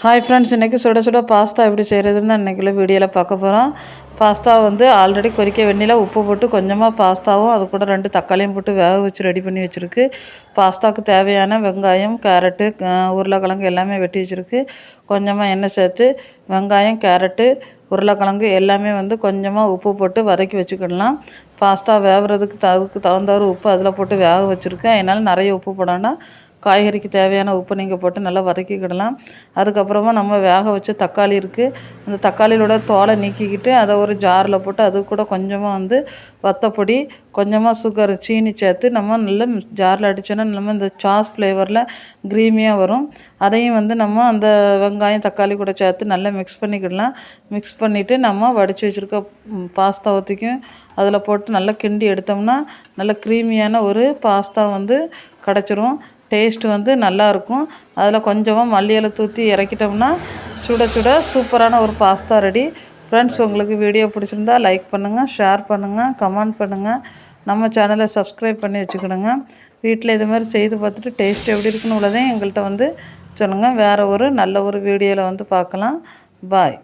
Hi friends, இன்றைக்கி சுட சுட பாஸ்தா எப்படி செய்கிறதுன்னு இன்றைக்குள்ள வீடியோவில் பார்க்க போகிறோம். பாஸ்தா ஆல்ரெடி கொதிக்க வெந்நில உப்பு போட்டு கொஞ்சமாக பாஸ்தாவும் அது கூட 2 தக்காளியும் போட்டு வேக வச்சு ரெடி பண்ணி வச்சுருக்கு. பாஸ்தாவுக்கு தேவையான வெங்காயம், கேரட்டு, உருளைக்கிழங்கு எல்லாமே வெட்டி வச்சுருக்கு. கொஞ்சமாக எண்ணெய் சேர்த்து வெங்காயம், கேரட்டு, உருளைக்கிழங்கு எல்லாமே கொஞ்சமாக உப்பு போட்டு வதக்கி வச்சுக்கிடலாம். பாஸ்தா வேகிறதுக்கு அதுக்கு தகுந்தவரை உப்பு அதில் போட்டு வேக வச்சுருக்கேன். அதனால் நிறைய உப்பு போடணும். காய்கறிக்கு தேவையான உப்பு நீங்கள் போட்டு நல்லா வதக்கிக்கிடலாம். அதுக்கப்புறமா நம்ம வேக வச்ச தக்காளி இருக்குது, அந்த தக்காளியோட தோலை நீக்கிக்கிட்டு அதை ஒரு ஜாரில் போட்டு அது கூட கொஞ்சமாக வத்தப்பொடி, கொஞ்சமாக சுகர், சீனி சேர்த்து நம்ம நல்லா ஜாரில் அடித்தோன்னா நம்ம இந்த சாஸ் ஃப்ளேவரில் க்ரீமியாக வரும். அதையும் நம்ம அந்த வெங்காயம் தக்காளி கூட சேர்த்து நல்லா மிக்ஸ் பண்ணிக்கிடலாம். மிக்ஸ் பண்ணிவிட்டு நம்ம வடித்து வச்சுருக்க பாஸ்தா ஊற்றிக்கும் அதில் போட்டு நல்லா கிண்டி எடுத்தோம்னா நல்ல க்ரீமியான ஒரு பாஸ்தா கிடச்சிரும். டேஸ்ட்டு நல்லாயிருக்கும். அதில் கொஞ்சமாக மல்லி இலை தூற்றி இறக்கிட்டோம்னா சுட சுட சூப்பரான ஒரு பாஸ்தா ரெடி. ஃப்ரெண்ட்ஸ், உங்களுக்கு வீடியோ பிடிச்சிருந்தா லைக் பண்ணுங்கள், ஷேர் பண்ணுங்கள், கமெண்ட் பண்ணுங்கள். நம்ம சேனலை சப்ஸ்கிரைப் பண்ணி வச்சுக்கிடுங்க. வீட்டில் இது மாதிரி செய்து பார்த்துட்டு டேஸ்ட் எப்படி இருக்குன்னு உள்ளதையும் எங்கள்கிட்ட சொல்லுங்கள். வேறு ஒரு நல்ல ஒரு வீடியோவில் பார்க்கலாம். பாய்.